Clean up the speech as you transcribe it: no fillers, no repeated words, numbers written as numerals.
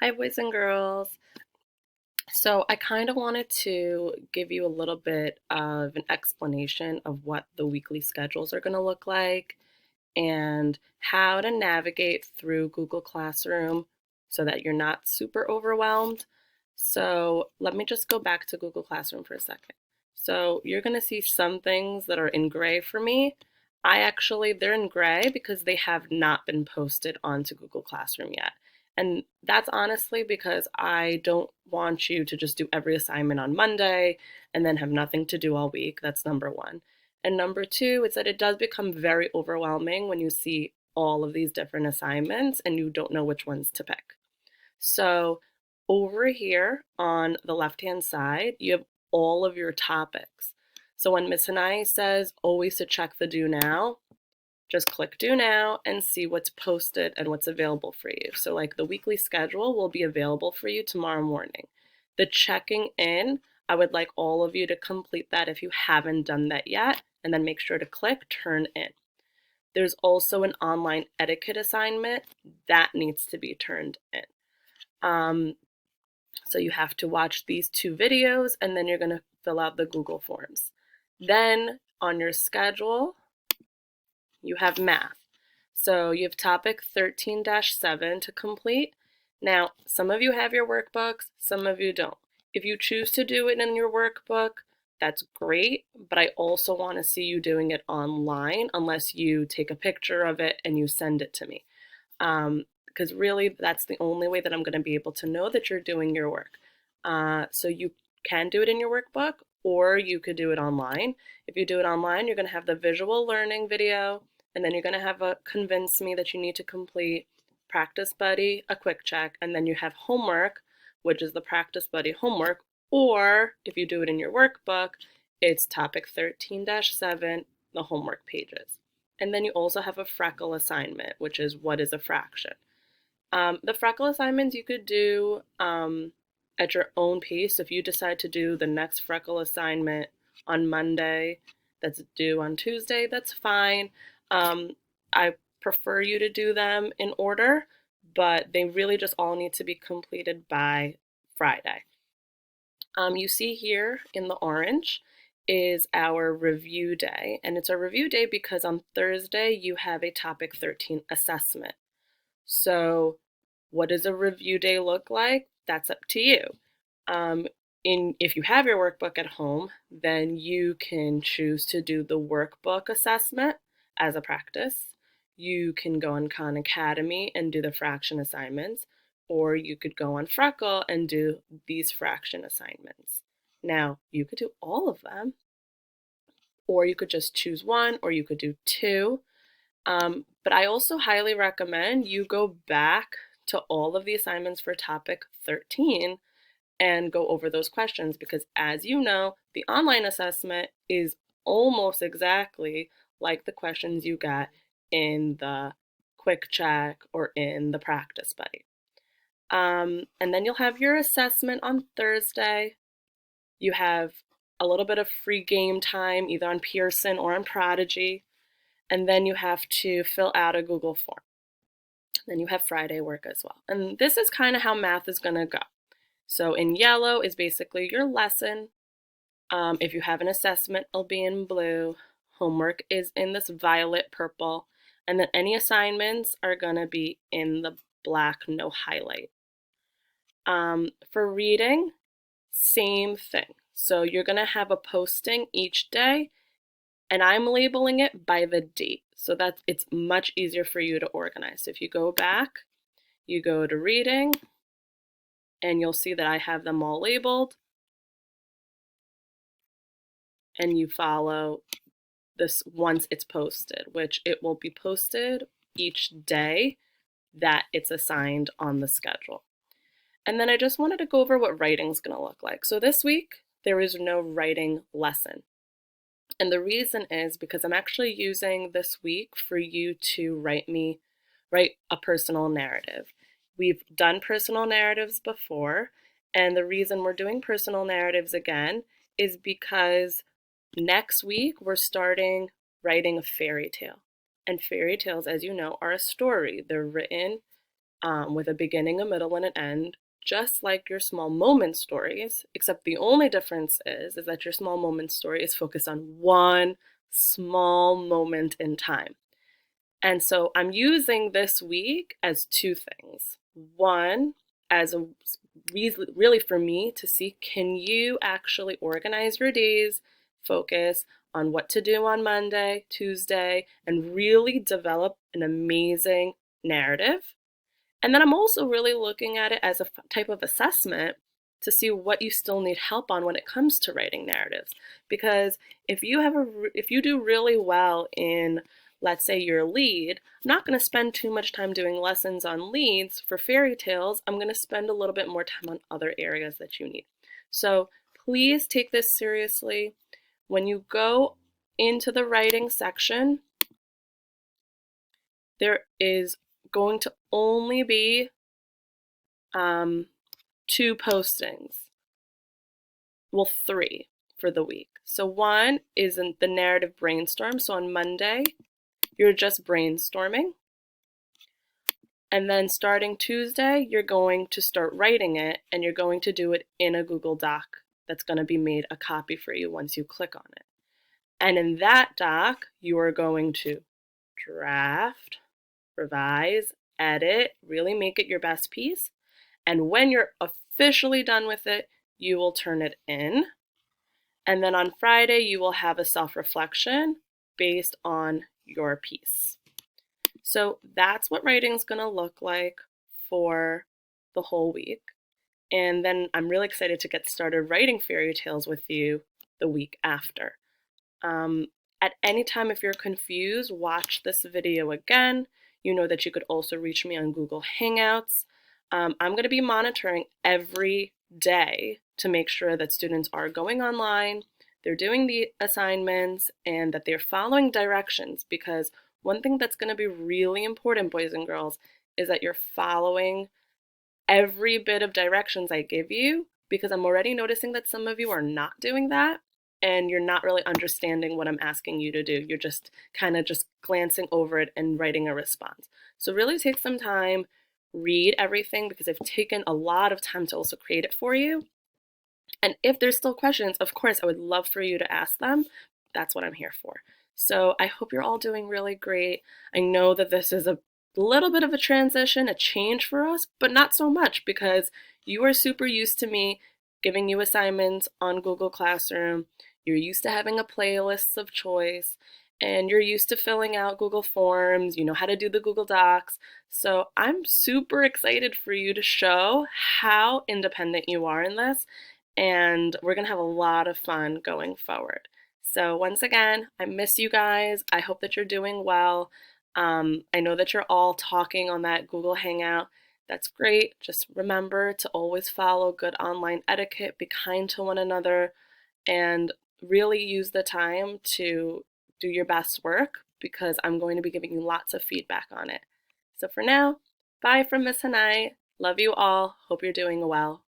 Hi, boys and girls. So, I kind of wanted to give you a little bit of an explanation of what the weekly schedules are going to look like and how to navigate through Google Classroom so that you're not super overwhelmed. So, let me just go back to Google Classroom for a second. So, you're going to see some things that are in gray for me. They're in gray because they have not been posted onto Google Classroom yet. And that's honestly because I don't want you to just do every assignment on Monday and then have nothing to do all week. That's number one. And number two is that it does become very overwhelming when you see all of these different assignments and you don't know which ones to pick. So over here on the left-hand side, you have all of your topics. So when Miss Hanai says always to check the do now, just click do now and see what's posted and what's available for you. So like the weekly schedule will be available for you tomorrow morning. The checking in, I would like all of you to complete that if you haven't done that yet, and then make sure to click turn in. There's also an online etiquette assignment that needs to be turned in. So you have to watch these two videos and then you're going to fill out the Google Forms. Then on your schedule, you have math. So you have topic 13-7 to complete. Now, some of you have your workbooks, some of you don't. If you choose to do it in your workbook, that's great, but I also want to see you doing it online unless you take a picture of it and you send it to me. Because really, that's the only way that I'm going to be able to know that you're doing your work. So you can do it in your workbook or you could do it online. If you do it online, you're going to have the visual learning video, and then you're going to have a convince me that you need to complete, practice buddy, a quick check, and then you have homework, which is the practice buddy homework, or if you do it in your workbook, it's topic 13-7, the homework pages. And then you also have a freckle assignment, which is what is a fraction. The freckle assignments you could do at your own pace. If you decide to do the next freckle assignment on Monday that's due on Tuesday, that's fine. I prefer you to do them in order, but they really just all need to be completed by Friday. You see here in the orange is our review day, and it's a review day because on Thursday you have a topic 13 assessment. So what does a review day look like? That's up to you. If you have your workbook at home, then you can choose to do the workbook assessment as a practice. You can go on Khan Academy and do the fraction assignments, or you could go on Freckle and do these fraction assignments. Now, you could do all of them, or you could just choose one, or you could do two. But I also highly recommend you go back to all of the assignments for topic 13 and go over those questions because, as you know, the online assessment is almost exactly like the questions you got in the quick check or in the practice buddy. And then you'll have your assessment on Thursday. You have a little bit of free game time either on Pearson or on Prodigy. And then you have to fill out a Google form. Then you have Friday work as well. And this is kind of how math is going to go. So in yellow is basically your lesson. If you have an assessment, it'll be in blue. Homework is in this violet purple. And then any assignments are going to be in the black, no highlight. For reading, same thing. So you're going to have a posting each day, and I'm labeling it by the date. So that it's much easier for you to organize. So if you go back, you go to reading, and you'll see that I have them all labeled. And you follow this once it's posted, which it will be posted each day that it's assigned on the schedule. And then I just wanted to go over what writing's going to look like. So this week, there is no writing lesson. And the reason is because I'm actually using this week for you to write a personal narrative. We've done personal narratives before, and the reason we're doing personal narratives again is because next week we're starting writing a fairy tale. And fairy tales, as you know, are a story. They're written with a beginning, a middle, and an end, just like your small moment stories, except the only difference is that your small moment story is focused on one small moment in time. And so I'm using this week as two things. One, as a really for me to see, can you actually organize your days, focus on what to do on Monday, Tuesday, and really develop an amazing narrative. And then I'm also really looking at it as a type of assessment to see what you still need help on when it comes to writing narratives. Because if you do really well in, let's say, your lead, I'm not going to spend too much time doing lessons on leads for fairy tales. I'm going to spend a little bit more time on other areas that you need. So please take this seriously. When you go into the writing section, there is going to only be 2 postings. Well, 3 for the week. So one is in the narrative brainstorm. So on Monday, you're just brainstorming. And then starting Tuesday, you're going to start writing it, and you're going to do it in a Google Doc that's going to be made a copy for you once you click on it. And in that doc, you are going to draft, revise, edit, really make it your best piece. And when you're officially done with it, you will turn it in. And then on Friday, you will have a self-reflection based on your piece. So that's what writing is going to look like for the whole week. And then I'm really excited to get started writing fairy tales with you the week after. At any time, if you're confused, watch this video again. You know that you could also reach me on Google Hangouts. I'm going to be monitoring every day to make sure that students are going online, they're doing the assignments, and that they're following directions, because one thing that's going to be really important, boys and girls, is that you're following every bit of directions I give you, because I'm already noticing that some of you are not doing that, and you're not really understanding what I'm asking you to do. You're just kind of just glancing over it and writing a response. So really take some time, read everything, because I've taken a lot of time to also create it for you. And if there's still questions, of course, I would love for you to ask them. That's what I'm here for. So I hope you're all doing really great. I know that this is a little bit of a transition, a change for us, but not so much, because you are super used to me giving you assignments on Google Classroom. You're used to having a playlist of choice, and you're used to filling out Google Forms. You know how to do the Google Docs. So I'm super excited for you to show how independent you are in this, and we're going to have a lot of fun going forward. So once again, I miss you guys. I hope that you're doing well. I know that you're all talking on that Google Hangout. That's great. Just remember to always follow good online etiquette, be kind to one another, and really use the time to do your best work, because I'm going to be giving you lots of feedback on it. So for now, bye from Miss Hanai. Love you all. Hope you're doing well.